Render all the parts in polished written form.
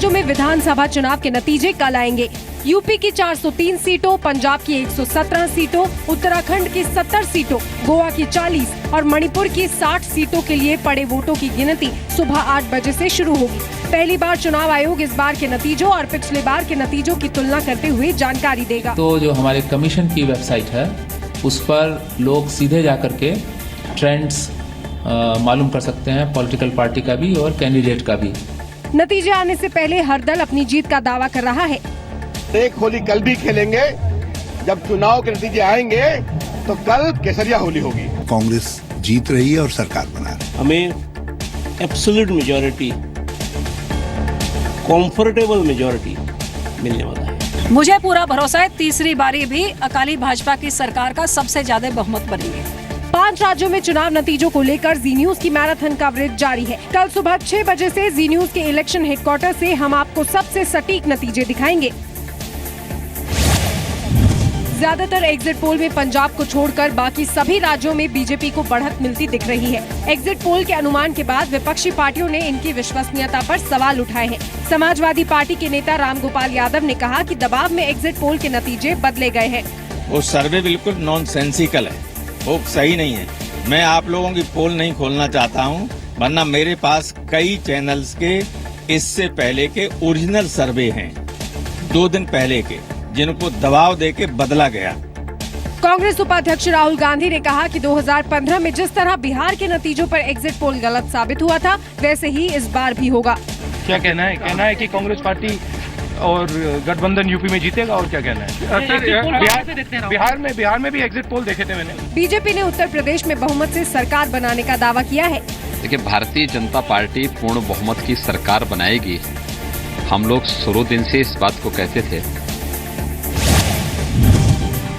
राज्यों में विधानसभा चुनाव के नतीजे कल आएंगे। यूपी की 403 सीटों, पंजाब की 117 सीटों, उत्तराखंड की 70 सीटों, गोवा की 40 और मणिपुर की 60 सीटों के लिए पड़े वोटों की गिनती सुबह 8 बजे से शुरू होगी। पहली बार चुनाव आयोग इस बार के नतीजों और पिछले बार के नतीजों की तुलना करते हुए जानकारी देगा। तो जो हमारे कमीशन की वेबसाइट है उस पर लोग सीधे जाकर के ट्रेंड्स मालूम कर सकते हैं, पॉलिटिकल पार्टी का भी और कैंडिडेट का भी। नतीजे आने से पहले हर दल अपनी जीत का दावा कर रहा है। एक होली कल भी खेलेंगे, जब चुनाव के नतीजे आएंगे तो कल केसरिया होली होगी। कांग्रेस जीत रही है और सरकार बना रही है। हमें एब्सोल्यूट मेजॉरिटी, कंफर्टेबल मेजॉरिटी मिलने वाला है। मुझे पूरा भरोसा है तीसरी बारी भी अकाली भाजपा की सरकार का सबसे ज्यादा बहुमत बनेंगे। 5 राज्यों में चुनाव नतीजों को लेकर जी न्यूज की मैराथन कवरेज जारी है। कल सुबह 6 बजे से जी न्यूज के इलेक्शन हेडक्वार्टर से हम आपको सबसे सटीक नतीजे दिखाएंगे। ज्यादातर एग्जिट पोल में पंजाब को छोड़कर बाकी सभी राज्यों में बीजेपी को बढ़त मिलती दिख रही है। एग्जिट पोल के अनुमान के बाद विपक्षी पार्टियों ने इनकी विश्वसनीयता पर सवाल उठाए हैं। समाजवादी पार्टी के नेता रामगोपाल यादव ने कहा कि दबाव में एग्जिट पोल के नतीजे बदले गए हैं। वो सर्वे बिल्कुल नॉनसेंसिकल है, वो सही नहीं है। मैं आप लोगों की पोल नहीं खोलना चाहता हूँ, वरना मेरे पास कई चैनल्स के इससे पहले के ओरिजिनल सर्वे हैं, 2 दिन पहले के, जिनको दबाव देके बदला गया। कांग्रेस उपाध्यक्ष राहुल गांधी ने कहा कि 2015 में जिस तरह बिहार के नतीजों पर एग्जिट पोल गलत साबित हुआ था, वैसे ही इस बार भी होगा। क्या कहना है? कहना है कि कांग्रेस पार्टी और गठबंधन यूपी में जीतेगा, और क्या कहना है? बिहार में भी एग्जिट पोल देखे थे मैंने। बीजेपी ने उत्तर प्रदेश में बहुमत से सरकार बनाने का दावा किया है। देखिए, भारतीय जनता पार्टी पूर्ण बहुमत की सरकार बनाएगी। हम लोग शुरू दिन से इस बात को कहते थे।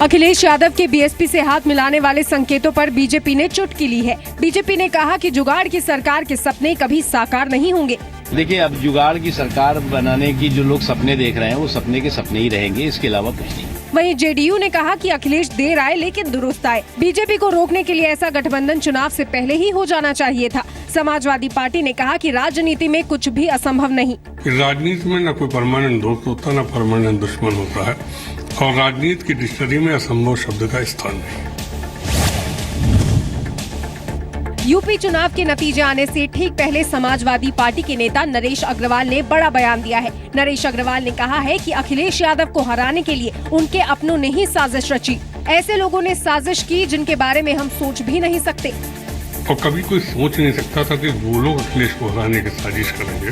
अखिलेश यादव के बीएसपी से हाथ मिलाने वाले संकेतों पर बीजेपी ने चुटकी ली है। बीजेपी ने कहा कि जुगाड़ की सरकार के सपने कभी साकार नहीं होंगे। देखिए, अब जुगाड़ की सरकार बनाने की जो लोग सपने देख रहे हैं वो सपने के सपने ही रहेंगे, इसके अलावा कुछ नहीं। वहीं जेडीयू ने कहा कि अखिलेश देर आए लेकिन दुरुस्त आए। बीजेपी को रोकने के लिए ऐसा गठबंधन चुनाव से पहले ही हो जाना चाहिए था। समाजवादी पार्टी ने कहा कि राजनीति में कुछ भी असंभव नहीं। राजनीति में न कोई परमानेंट दोस्त होता, न परमानेंट दुश्मन होता है, और राजनीति की डिक्शनरी में असंभव शब्द का स्थान नहीं। यूपी चुनाव के नतीजे आने से ठीक पहले समाजवादी पार्टी के नेता नरेश अग्रवाल ने बड़ा बयान दिया है। नरेश अग्रवाल ने कहा है कि अखिलेश यादव को हराने के लिए उनके अपनों ने ही साजिश रची। ऐसे लोगों ने साजिश की जिनके बारे में हम सोच भी नहीं सकते। और कभी कोई सोच नहीं सकता था कि वो लोग अखिलेश को हराने की साजिश करेंगे,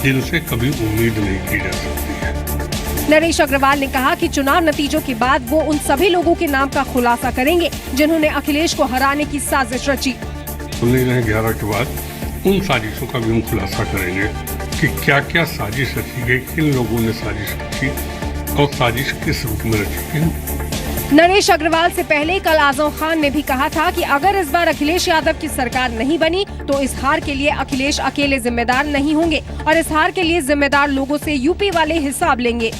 जिनसे कभी उम्मीद नहीं की जा सकती है। नरेश अग्रवाल ने कहा कि चुनाव नतीजों के बाद वो उन सभी लोगों के नाम का खुलासा करेंगे जिन्होंने अखिलेश को हराने की साजिश रची। 11 के बाद उन साजिशों का भी हम खुलासा करेंगे कि क्या क्या साजिश रची गई, किन लोगों ने साजिश रची और साजिश किस रूप में रची गई। नरेश अग्रवाल से पहले कल आजम खान ने भी कहा था कि अगर इस बार अखिलेश यादव की सरकार नहीं बनी तो इस हार के लिए अखिलेश अकेले जिम्मेदार नहीं होंगे और इस हार के लिए जिम्मेदार लोगों से यूपी वाले हिसाब लेंगे।